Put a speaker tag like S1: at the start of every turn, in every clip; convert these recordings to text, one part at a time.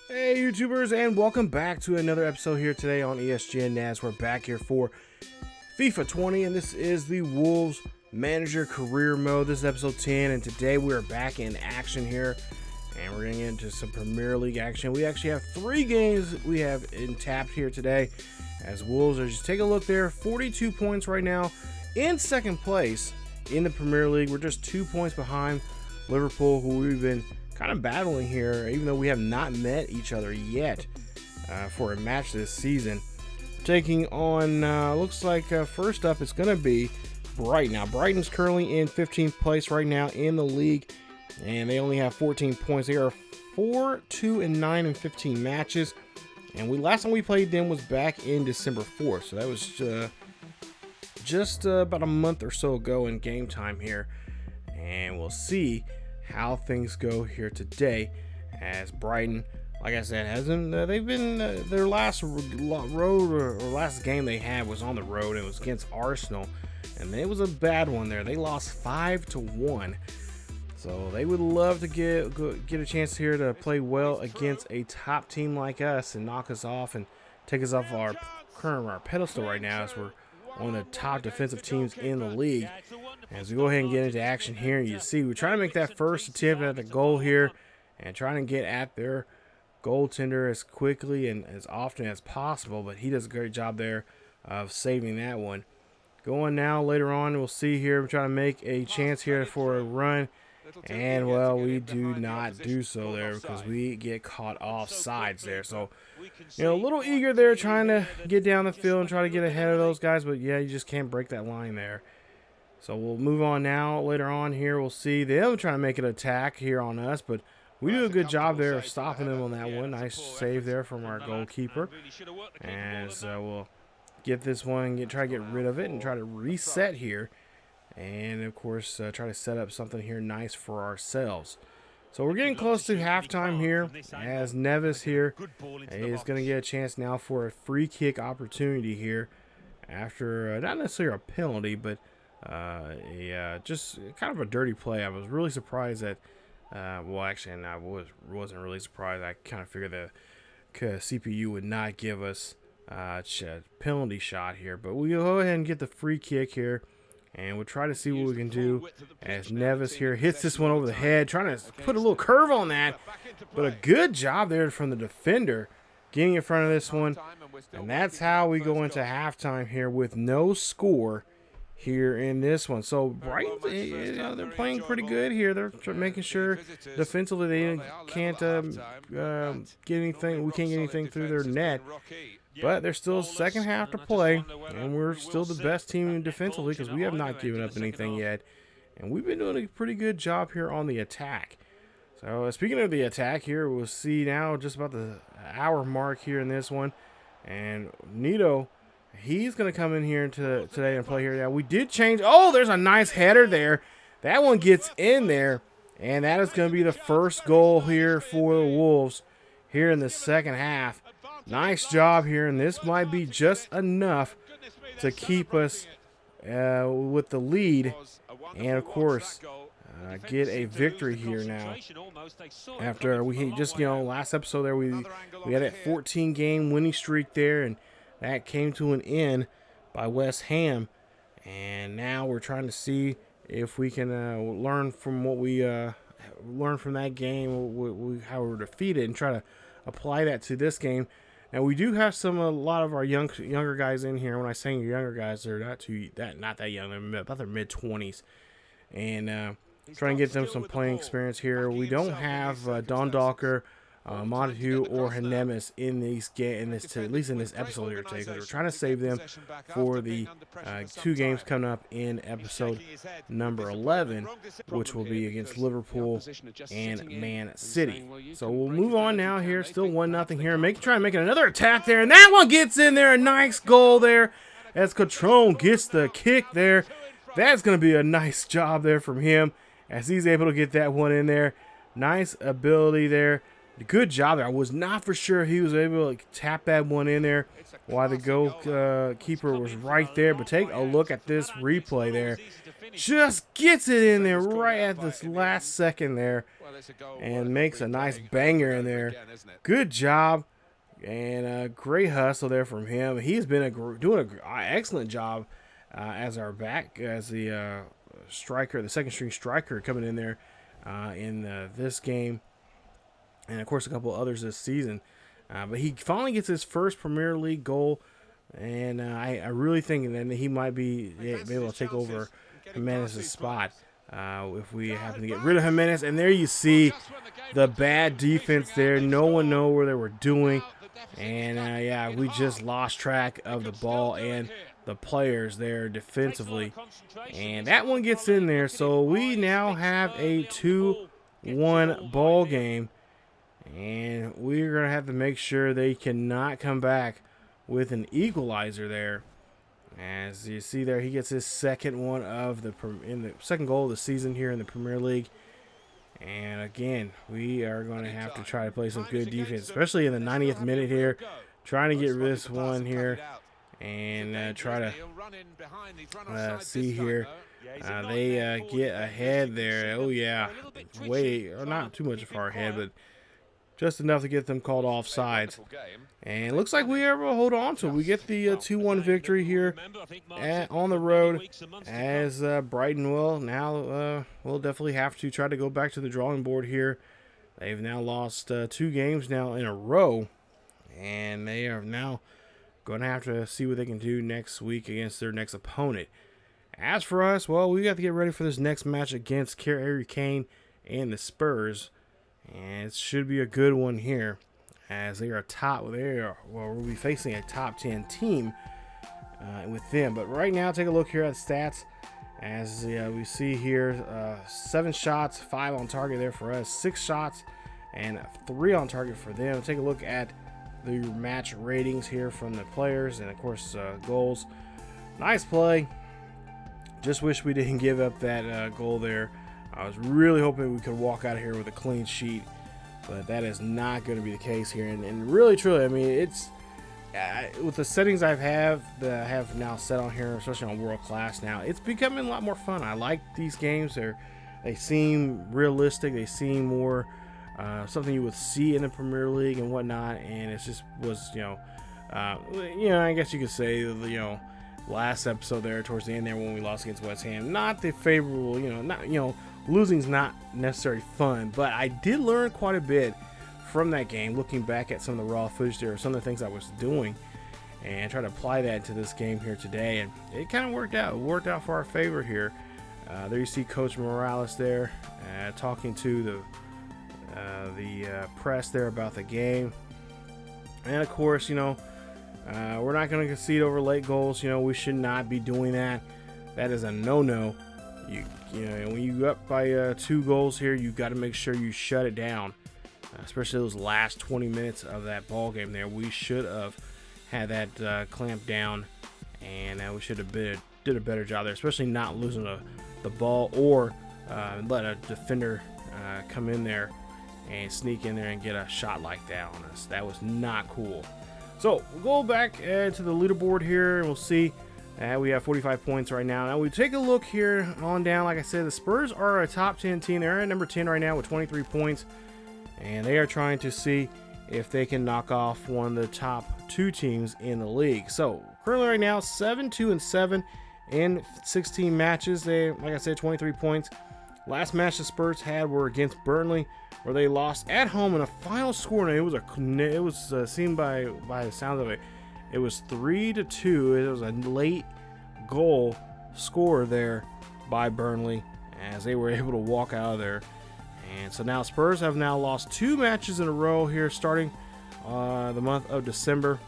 S1: Hey YouTubers, and welcome back to another episode here today on ESGNet. We're back here for FIFA 20, and this is the Wolves Manager Career Mode. This is episode 10, and today we are back in action here, and we're going to get into some Premier League action. We actually have 3 games we have tapped here today, as Wolves are just take a look there, 42 points right now in second place in the Premier League. We're just 2 points behind Liverpool, who we've been kind of battling here, even though we have not met each other yet for a match this season. Taking on, looks like first up it's going to be Brighton. Now, Brighton's currently in 15th place right now in the league, and they only have 14 points. They are 4-2-9 in 15 matches, and last time we played them was back in December 4th, so that was just about a month or so ago in game time here, and we'll see how things go here today, as Brighton, like I said, hasn't they've been their last last game they had was on the road. It was against Arsenal, and it was a bad one there. They lost 5-1, so they would love to get a chance here to play well against a top team like us and knock us off and take us off our pedestal right now, as we're one of the top defensive teams in the league. As we go ahead and get into action here, you see we're trying to make that first attempt at the goal here and trying to get at their goaltender as quickly and as often as possible, but he does a great job there of saving that one. Going now later on, we'll see here, we're trying to make a chance here for a run, and well, we do not do so there because we get caught off sides there. So, you know, a little eager there trying to get down the field and try to get ahead of those guys, but yeah, you just can't break that line there. So we'll move on now. Later on here, we'll see them trying to make an attack here on us, but we do a good job there of stopping them on that one. Nice save there from our goalkeeper. And so we'll get this one, try to get rid of it and try to reset here. And of course, try to set up something here nice for ourselves. So we're getting close to halftime here, as Neves here is going to get a chance now for a free kick opportunity here after not necessarily a penalty, but just kind of a dirty play. I was really surprised that, well, actually, and I wasn't really surprised. I kind of figured the CPU would not give us a penalty shot here, but we'll go ahead and get the free kick here. And we'll try to see what we can do as Neves here hits this one over the head, trying to put a little curve on that. But a good job there from the defender getting in front of this one. And that's how we go into halftime here with no score here in this one. So Brighton, they're playing pretty good here. They're making sure defensively they can't get anything. We can't get anything through their net. But there's still second half to play, and we're still the best team defensively because we have not given up anything yet. And we've been doing a pretty good job here on the attack. So speaking of the attack here, we'll see now just about the hour mark here in this one. And Nito, he's going to come in here today and play here. Yeah, we did change. Oh, there's a nice header there. That one gets in there, and that is going to be the first goal here for the Wolves here in the second half. Nice job here, and this might be just enough to keep us with the lead, and of course get a victory here now. After we just, last episode there we had a 14-game winning streak there, and that came to an end by West Ham, and now we're trying to see if we can learn from what we learned from that game, how we were defeated, and try to apply that to this game. Now we do have a lot of our younger guys in here. When I say younger guys, they're not that young. They're about their mid-20s, and trying to get them some playing experience here. We don't have Dondalker, Montague, or Hanemis in at least in this episode here today, because we're trying to save them for the 2 games coming up in episode number 11, which will be against Liverpool and Man City. So we'll move on now here. Still 1-0 here. Try and make another attack there, and that one gets in there. A nice goal there as Catrone gets the kick there. That's going to be a nice job there from him as he's able to get that one in there. Nice ability there Good job there. I was not for sure he was able to tap that one in there while the goalkeeper was right there. But take a look at this replay there. Just gets it in there right at this last second there and makes a nice banger in there. Good job and great hustle there from him. He's been doing an excellent job as our back, as the striker, the second string striker coming in there in this game. And, of course, a couple others this season. But he finally gets his first Premier League goal. And I really think that he might be able to take over Jimenez's spot if we happen to get rid of Jimenez. And there you see the bad defense there. No one knew where they were doing. And, yeah, we just lost track of the ball and the players there defensively. And that one gets in there. So we now have a 2-1 ball game. And we're going to have to make sure they cannot come back with an equalizer there. As you see there, he gets his second one of the second goal of the season here in the Premier League. And again, we are going to have to try to play some good defense, especially in the 90th minute here. Trying to get this one here and try to see here. They get ahead there. Oh, yeah. Or not too much far ahead, but just enough to get them called offsides. And it looks like we are able to hold on to it. We get the 2-1 victory here on the road as Brighton will now will definitely have to try to go back to the drawing board here. They've now lost 2 games now in a row. And they are now going to have to see what they can do next week against their next opponent. As for us, well, we got to get ready for this next match against Harry Kane and the Spurs. And it should be a good one here, as they are we'll be facing a top 10 team with them. But right now, take a look here at the stats. As we see here, 7 shots, 5 on target there for us, 6 shots, and 3 on target for them. Take a look at the match ratings here from the players, and of course, goals. Nice play. Just wish we didn't give up that goal there. I was really hoping we could walk out of here with a clean sheet, but that is not going to be the case here. And really, truly, I mean, it's with the settings I have now set on here, especially on World Class now, it's becoming a lot more fun. I like these games. They seem realistic. They seem more something you would see in the Premier League and whatnot. And it just was, I guess you could say, last episode there towards the end there when we lost against West Ham, not the favorable, losing's not necessarily fun, but I did learn quite a bit from that game, looking back at some of the raw footage there, some of the things I was doing, and try to apply that to this game here today, and it kind of worked out. It worked out for our favor here. There you see Coach Morales there talking to the press there about the game, and of course, we're not going to concede over late goals. We should not be doing that. That is a no-no. When you up by 2 goals here, you got to make sure you shut it down, especially those last 20 minutes of that ball game there. We should have had that clamped down, and we should have did a better job there, especially not losing the ball or let a defender come in there and sneak in there and get a shot like that on us. That was not cool. So we'll go back to the leaderboard here, and we'll see. We have 45 points right now. Now we take a look here on down. Like I said, the Spurs are a top 10 team. They're at number 10 right now with 23 points. And they are trying to see if they can knock off one of the top 2 teams in the league. So currently right now, 7-2-7 in 16 matches. They, like I said, 23 points. Last match the Spurs had were against Burley, where they lost at home in a final score. And it was seen by the sound of it. It was 3-2. It was a late goal score there by Burley, as they were able to walk out of there. And so now Spurs have now lost 2 matches in a row here, starting the month of December.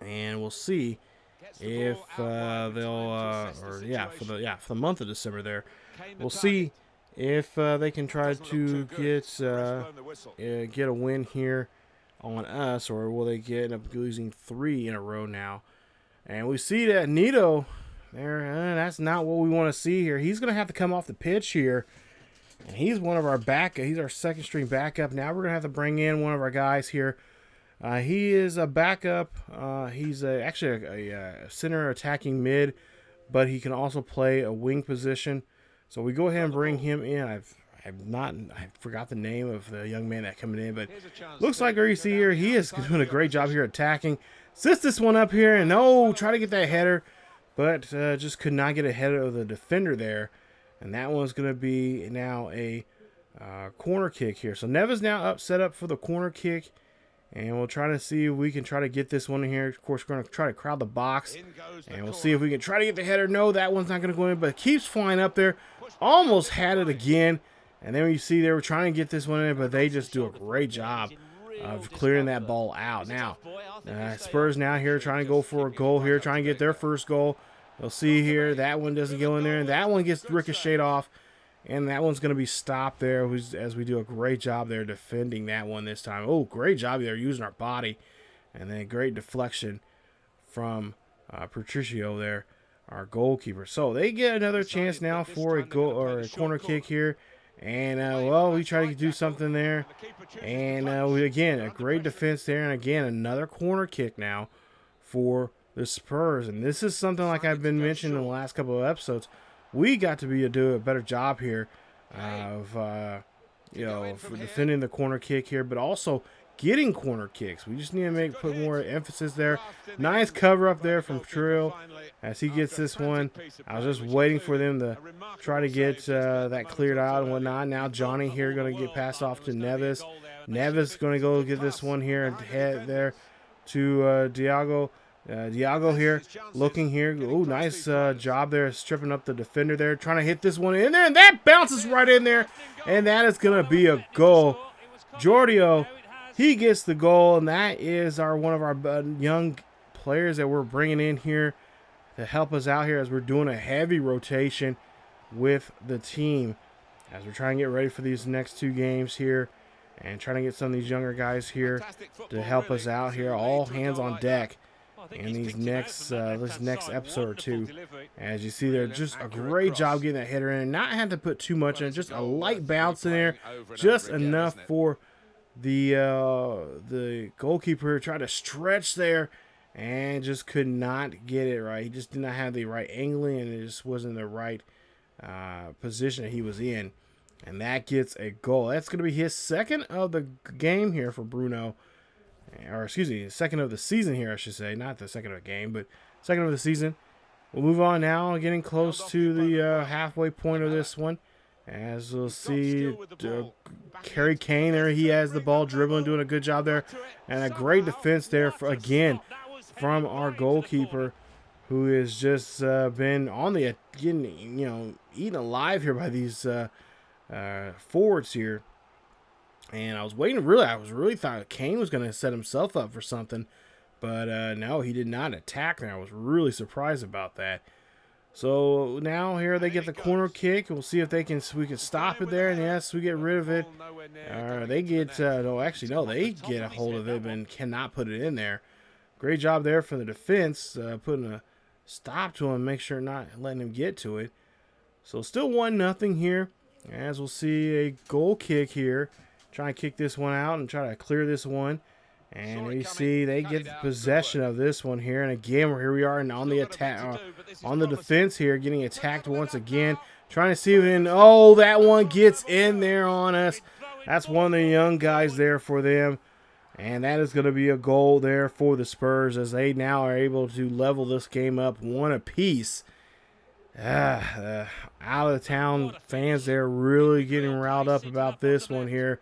S1: And we'll see if they'll, for the month of December there, we'll see if they can try to get a win here on us, or will they end up losing 3 in a row now. And we see that Nito there, that's not what we want to see here. He's going to have to come off the pitch here And he's one of our he's our second string backup. Now we're going to have to bring in one of our guys here. He is a backup. He's actually a center attacking mid, but he can also play a wing position. So we go ahead and bring him in. I forgot the name of the young man that coming in, but looks like you see here, he is doing a great job here attacking. Sits this one up here, and try to get that header, but just could not get ahead of the defender there. And that one's going to be now a corner kick here. So Neva's now set up for the corner kick. And we'll try to see if we can try to get this one in here. Of course, we're going to try to crowd the box. And we'll see if we can try to get the header. No, that one's not going to go in, but it keeps flying up there. Almost had it again. And then you see they were trying to get this one in, but they just do a great job of clearing that ball out. Now, Spurs now here trying to go for a goal here, trying to get their first goal. You'll see here, that one doesn't go in there, and that one gets ricocheted off, and that one's going to be stopped there as we do a great job there defending that one this time. Oh, great job there using our body, and then a great deflection from Patricio there, our goalkeeper. So they get another chance now for a goal or a corner kick here, and we try to do something there, and again a great defense there, and again another corner kick now for the Spurs. And this is something like I've been mentioning in the last couple of episodes. We got to do a better job here of for defending the corner kick here, but also getting corner kicks. We just need to put more emphasis there. Nice cover up there from Trill as he gets this one. I was just waiting for them to try to get that cleared out and whatnot. Now Johnny here going to get passed off to Neves. Neves going to go get this one here and head there to Diago. Diago here, looking here. Oh, nice job there, stripping up the defender there, trying to hit this one in there, and that bounces right in there, and that is going to be a goal. Jordio, he gets the goal, and that is one of our young players that we're bringing in here to help us out here as we're doing a heavy rotation with the team as we're trying to get ready for these next two games here and trying to get some of these younger guys here to help us out here. All hands on deck in these this next episode or two. As you see there, just a great job getting that header in and not having to put too much in, just a light bounce in there, just enough for the goalkeeper try to stretch there and just could not get it right. He just did not have the right angling, and it just wasn't the right position that he was in, and that gets a goal. That's going to be his second of the game here for Bruno. Or excuse me, second of the season here, I should say. Not the second of the game, but second of the season. We'll move on now, getting close to the halfway point of this one. As we'll see, Harry Kane there, he has the ball dribbling, doing a good job there. And a great defense there, again, from our goalkeeper, who has just been on the, eaten alive here by these forwards here. And I was waiting, I really thought Kane was going to set himself up for something. But no, he did not attack there. I was really surprised about that. So now here they get the corner kick. We'll see if we can stop it there. And yes, we get rid of it. They get, they get a hold of it and cannot put it in there. Great job there for the defense, putting a stop to him, make sure not letting him get to it. So still 1-0 here. As we'll see a goal kick here. Try and kick this one out and try to clear this one. And you see they get possession of this one here. And again, here we are on the attack, on the defense here, getting attacked once again. Trying to see if that one gets in there on us. That's one of the young guys there for them. And that is going to be a goal there for the Spurs as they now are able to level this game up 1 apiece. Out of town fans, they're really getting riled up about this one here.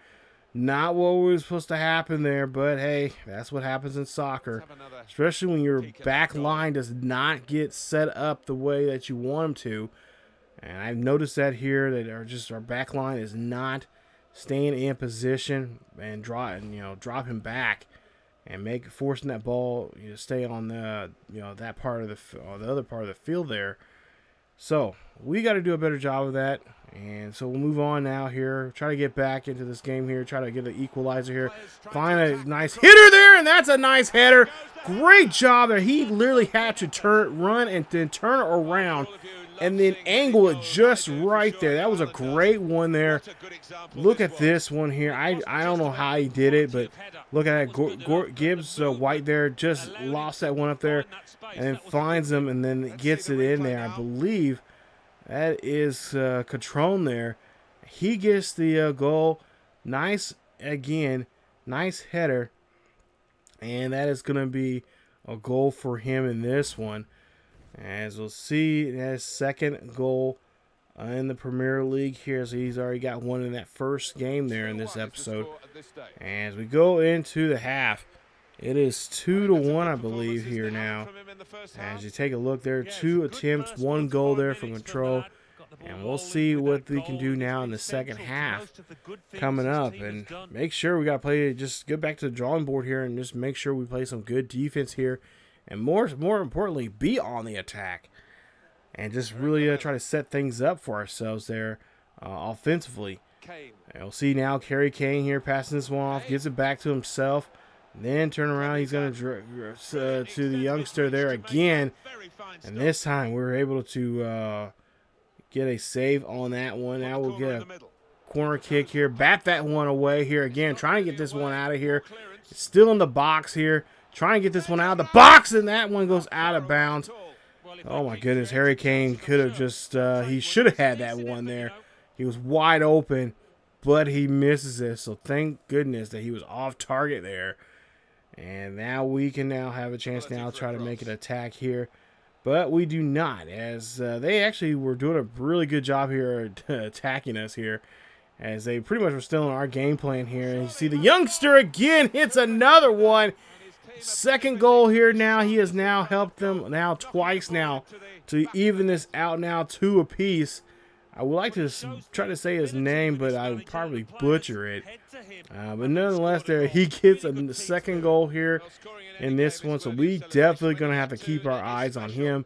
S1: Not what was supposed to happen there, but hey, that's what happens in soccer. Especially when your back line does not get set up the way that you want them to. And I've noticed that here, that our back line is not staying in position and dropping back and forcing that ball stay on the that part of the other part of the field there. So we got to do a better job of that. And so we'll move on now here. Try to get back into this game here. Try to get an equalizer here. Find a nice hitter there, and that's a nice header. Great job there. He literally had to run and then turn around and then angle it just right there. That was a great one there. Look at this one here. I don't know how he did it, but look at that. Gibbs White there just lost that one up there, and then finds him and then gets it in there. I believe that is Catrone there. He gets the goal. Nice, again, nice header. And that is going to be a goal for him in this one. As we'll see, his second goal in the Premier League here. So he's already got one in that first game there in this episode. As we go into the half, it is 2-1, I believe, here now. As you take a look there, 2 attempts, 1 goal there from Control. And we'll see what we can do now in the second half coming up. And make sure we got to play, just get back to the drawing board here and just make sure we play some good defense here. And more importantly, be on the attack. And just really try to set things up for ourselves there offensively. And we'll see now Harry Kane here passing this one off, gets it back to himself. Then turn around, he's going to the youngster there again. And this time we were able to get a save on that one. Now we'll get a corner kick here. Bat that one away here again. Trying to get this one out of here. It's still in the box here. Trying to get this one out of the box, and that one goes out of bounds. Oh my goodness, Harry Kane could have just, he should have had that one there. He was wide open, but he misses it. So thank goodness that he was off target there. And now we can now have a chance now to try to make an attack here. But we do not, as they actually were doing a really good job here attacking us here, as they pretty much were still in our game plan here. And you see the youngster again hits another one. Second goal here now. He has now helped them now twice now to even this out now 2 apiece. I would like to try to say his name, but I would probably butcher it. But nonetheless, there he gets a second goal here in this one. So we definitely going to have to keep our eyes on him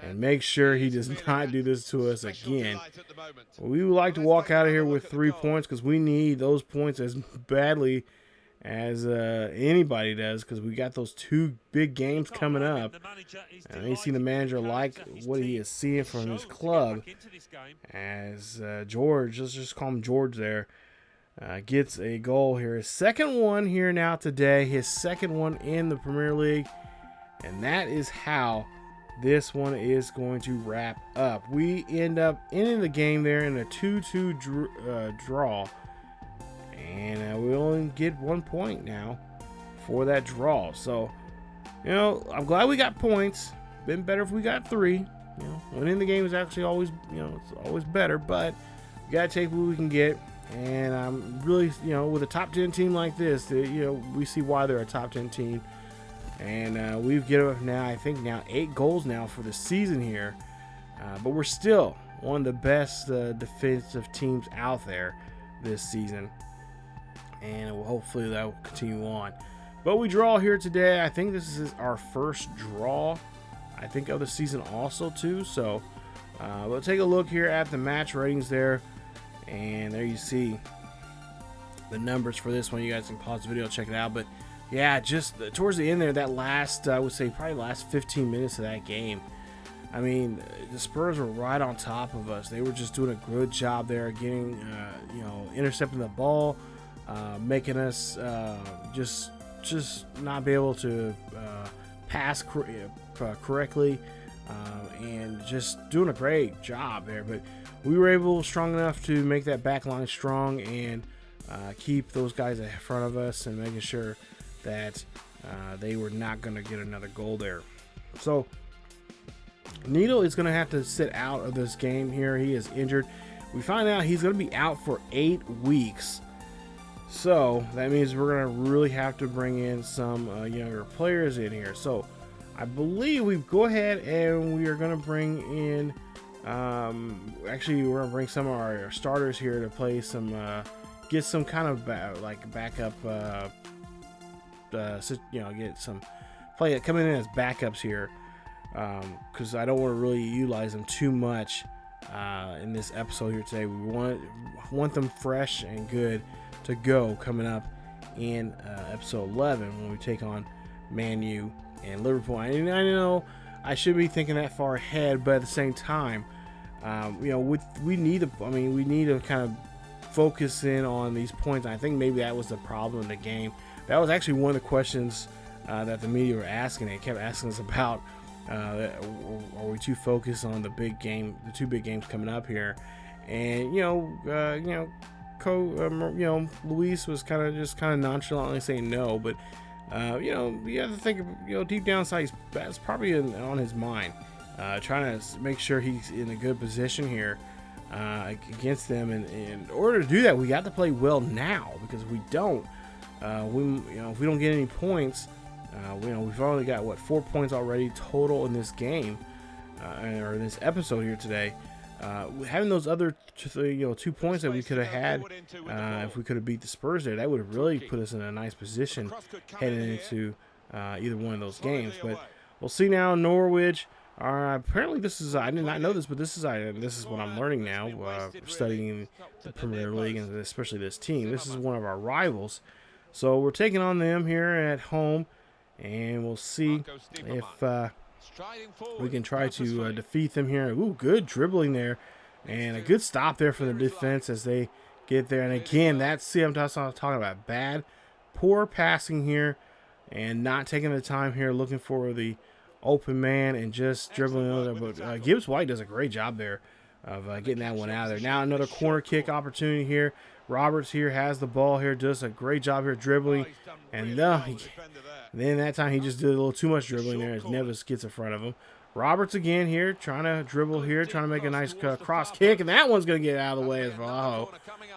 S1: and make sure he does not do this to us again. We would like to walk out of here with 3 points because we need those points as badly as anybody does, because we got those 2 big games coming up. And you see the manager like what he is seeing from his club, as George, let's just call him George there, gets a goal here. His second one here now today, his second one in the Premier League. And that is how this one is going to wrap up. We end up ending the game there in a 2-2 draw. And we only get 1 point now for that draw. So, you know, I'm glad we got points. Been better if we got 3. You know, winning the game is actually always, you know, it's always better. But we got to take what we can get. And I'm really, you know, with a top 10 team like this, you know, we see why they're a top 10 team. And we've given up now, I think now 8 goals now for the season here. But we're still one of the best defensive teams out there this season. And hopefully that will continue on. But we draw here today. I think this is our first draw, I think, of the season also too. So we'll take a look here at the match ratings there. And there you see the numbers for this one. You guys can pause the video, check it out. But yeah, just towards the end there, that last, I would say probably last 15 minutes of that game, I mean, the Spurs were right on top of us. They were just doing a good job there, getting, you know, intercepting the ball, making us just not be able to pass correctly, and just doing a great job there. But we were strong enough to make that back line strong and keep those guys in front of us and making sure that they were not going to get another goal there. So Needle is going to have to sit out of this game here. He is injured. We find out he's going to be out for 8 weeks. So that means we're going to really have to bring in some younger players in here. So I believe we go ahead and we are going to bring in, actually we're going to bring some of our starters here to play some, get some kind of backup, you know, get some play coming in as backups here, because I don't want to really utilize them too much in this episode here today. We want them fresh and good to go coming up in episode 11 when we take on Man U and Liverpool. And I know I should be thinking that far ahead, but at the same time, we need to. I mean, we need to kind of focus in on these points. I think maybe that was the problem in the game. That was actually one of the questions that the media were asking. They kept asking us about, are we too focused on the big game, the two big games coming up here? And Luis was kind of nonchalantly saying no, but you have to think, deep down inside, that's probably on his mind, trying to make sure he's in a good position here against them. And in order to do that, we got to play well now, because if we don't, if we don't get any points, we've only got 4 points already total in this game, or in this episode here today. Having those other 2 points that we could have had, if we could have beat the Spurs there, that would have really put us in a nice position heading into either one of those games. But we'll see now. Norwich apparently, this is, I did not know this, but this is what I'm learning now, studying the Premier League, and especially this team. This is one of our rivals, so we're taking on them here at home, and we'll see if we can try to defeat them here. Ooh, good dribbling there, and a good stop there for the defense as they get there. And again, I'm talking about bad, poor passing here, and not taking the time here, looking for the open man and just dribbling over there. But Gibbs White does a great job there of getting that one out of there. Now another corner kick opportunity here. Roberts here has the ball here, does a great job here dribbling, and then that time he just did a little too much dribbling there as Neves gets in front of him. Roberts again here, trying to dribble here, trying to make a nice cross kick, and that one's going to get out of the way as Vallejo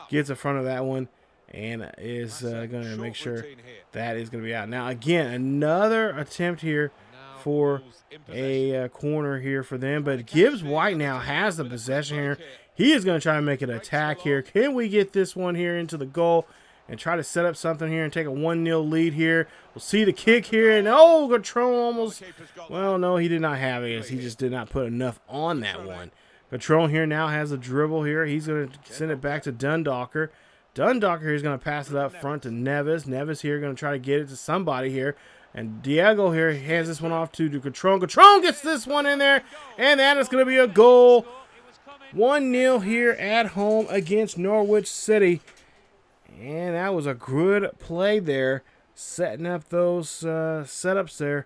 S1: gets in front of that one and is going to make sure that is going to be out. Now again, another attempt here for a corner here for them, but Gibbs White now has the possession here. He is going to try to make an attack here. Can we get this one here into the goal and try to set up something here and take a 1-0 lead here? We'll see the kick here, and Gatron almost, well, no, he did not have it. He just did not put enough on that one. Gatron here now has a dribble here. He's going to send it back to Dundocker. Dundocker here is going to pass it up front to Neves. Neves here going to try to get it to somebody here. And Diego here hands this one off to Gatron. Gatron gets this one in there, and that is going to be a goal. 1-0 here at home against Norwich City. And that was a good play there, setting up those setups there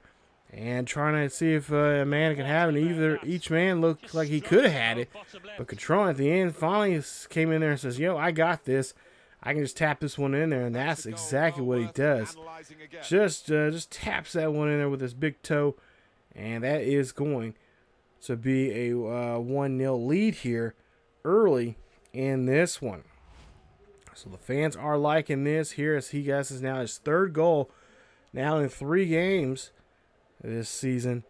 S1: and trying to see if a man could have it. Each man looked like he could have had it, but Gatron at the end finally came in there and says, I got this. I can just tap this one in there, and that's exactly what he does. Just taps that one in there with his big toe, and that is going to be a 1-0 lead here early in this one. So the fans are liking this here as he gets now his 3rd goal now in 3 games this season.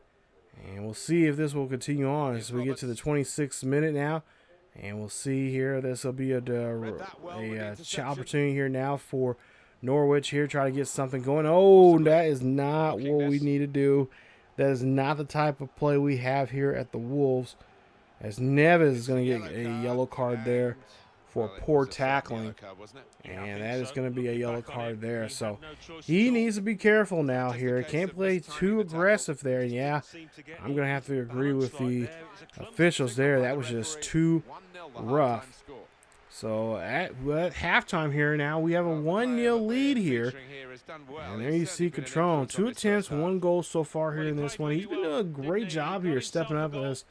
S1: And we'll see if this will continue on as we get to the 26th minute now. And we'll see here. This will be a opportunity here now for Norwich here. Try to get something going. Oh, that is not what we need to do. That is not the type of play we have here at the Wolves. As Neves is going to get a yellow card there for poor tackling. And that is going to be a yellow card there. So he needs to be careful now here. Can't play too aggressive there. And yeah, I'm going to have to agree with the officials there. That was just too rough. So at halftime here now, we have a 1-0 lead here. And there you see Catron. 2 attempts, 1 goal so far here in this one. He's been doing a great job here, stepping up as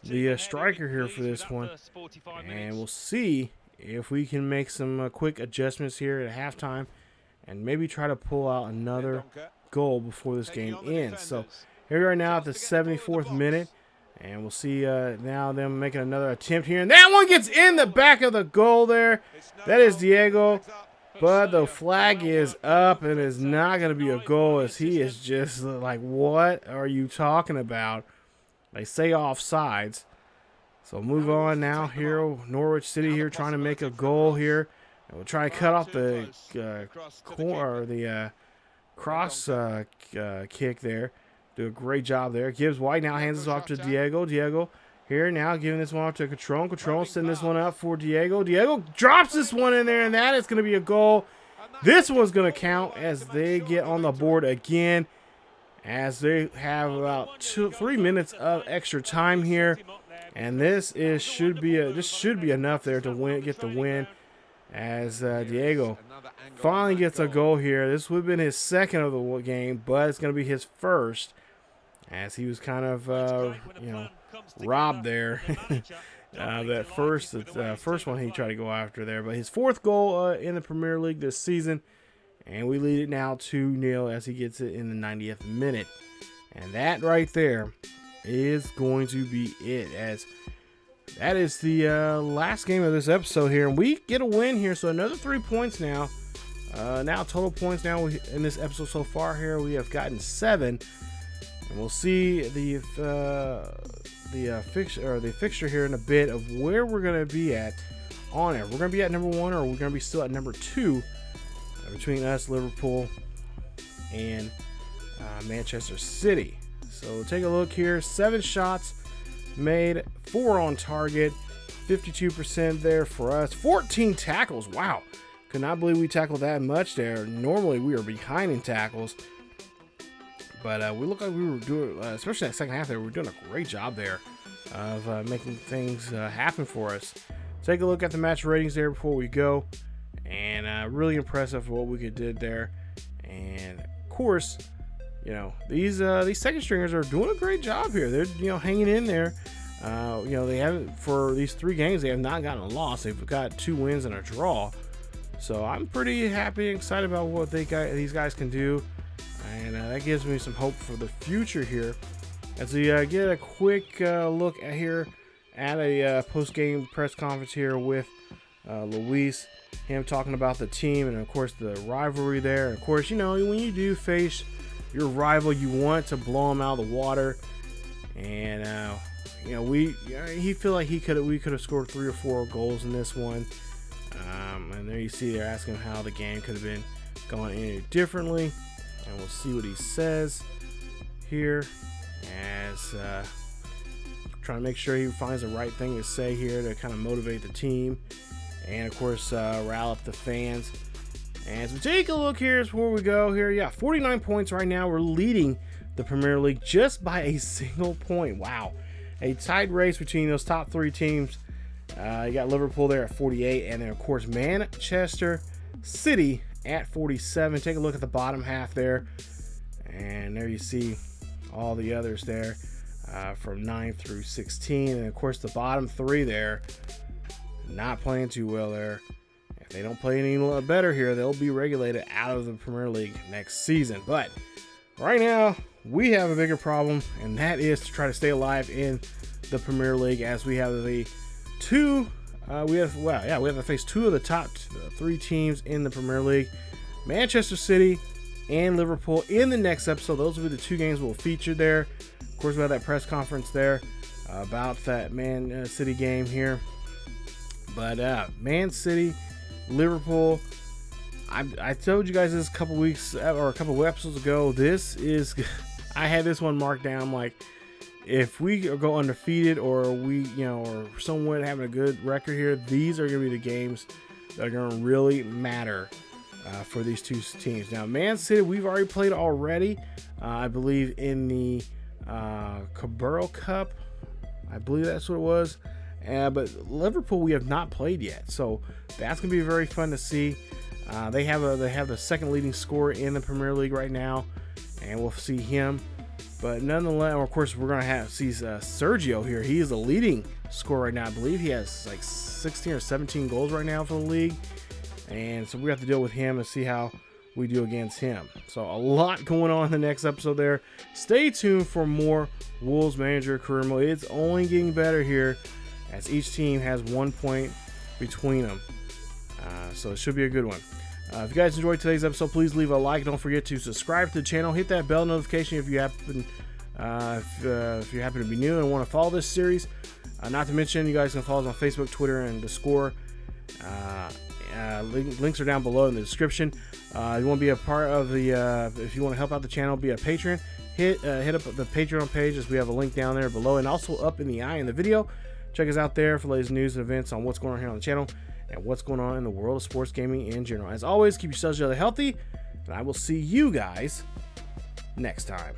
S1: the striker here for this one. And we'll see if we can make some quick adjustments here at halftime and maybe try to pull out another goal before this game ends. So here we are now at the 74th minute. And we'll see now them making another attempt here. And that one gets in the back of the goal there. That is Diego. But the flag is up and it's not going to be a goal as he is just like, what are you talking about? They say offsides. So move on now here. Norwich City here trying to make a goal here. And we'll try to cut off the corner or the cross kick there. Do a great job there. Gibbs White now hands this off to Diego. Diego here now giving this one off to Catron. Catron sending this one up for Diego. Diego drops this one in there, and that is going to be a goal. This one's going to count as they get on the board again, as they have about 3 minutes of extra time here. And this should be enough there to get the win, as Diego finally gets a goal here. This would have been his second of the game, but it's going to be his first, as he was kind of robbed there. That first one he tried to go after there, but his fourth goal in the Premier League this season, and we lead it now 2-0 as he gets it in the 90th minute. And that right there is going to be it, as that is the last game of this episode here, and we get a win here. So another 3 points now. Now total points now in this episode so far here, we have gotten 7, and we'll see the fixture here in a bit of where we're going to be at on it. We're going to be at number 1, or we're going to be still at number 2 between us, Liverpool, and Manchester City. So take a look here. 7 shots made, 4 on target, 52% there for us. 14 tackles. Wow. Could not believe we tackled that much there. Normally we are behind in tackles, but we look like we were doing, especially that second half there, we were doing a great job there of making things happen for us. Take a look at the match ratings there before we go, and really impressive what we did there. And of course, these second stringers are doing a great job here. They're hanging in there. They haven't, for these 3 games, they have not gotten a loss. They've got 2 wins and a draw. So I'm pretty happy and excited about what these guys can do, and that gives me some hope for the future here. As we get a quick look at a post-game press conference here with Luis, him talking about the team and of course the rivalry there. And of course, when you do face your rival, you want to blow them out of the water, and he feel like we could have scored 3 or 4 goals in this one. And there you see they're asking him how the game could have been going any differently, and we'll see what he says here, as trying to make sure he finds the right thing to say here to kind of motivate the team, and of course rile up the fans. And as we take a look here before we go here, 49 points right now. We're leading the Premier League just by a single point. Wow, a tied race between those top 3 teams. You got Liverpool there at 48, and then of course Manchester City at 47. Take a look at the bottom half there, and there you see all the others there from 9 through 16, and of course the bottom 3 there not playing too well there. If they don't play any better here, they'll be regulated out of the Premier League next season. But right now we have a bigger problem, and that is to try to stay alive in the Premier League, as we have we have to face 2 of the top 3 teams in the Premier League, Manchester City and Liverpool, in the next episode. Those will be the 2 games we'll feature there. Of course, we have that press conference there about that Man City game here. But Man City, Liverpool, I told you guys this a couple episodes ago. I had this one marked down, like, if we go undefeated, or or someone having a good record here, these are going to be the games that are going to really matter for these 2 teams. Now, Man City, we've already played already, I believe, in the Carabao Cup. I believe that's what it was. But Liverpool, we have not played yet, so that's going to be very fun to see. They have the second leading scorer in the Premier League right now, and we'll see him. But nonetheless, of course, we're going to see Sergio here. He is the leading scorer right now. I believe he has like 16 or 17 goals right now for the league. And so we have to deal with him and see how we do against him. So a lot going on in the next episode there. Stay tuned for more Wolves Manager Career Mode. It's only getting better here, as each team has 1 point between them. So it should be a good one. If you guys enjoyed today's episode, please leave a like. Don't forget to subscribe to the channel. Hit that bell notification if you happen to be new and want to follow this series. Not to mention, you guys can follow us on Facebook, Twitter, and Discord. Links are down below in the description. You want to be a part of the, if you want to help out the channel, be a patron. Hit up the Patreon page, as we have a link down there below, and also up in the eye in the video. Check us out there for latest news and events on what's going on here on the channel and what's going on in the world of sports gaming in general. As always, keep yourselves healthy, and I will see you guys next time.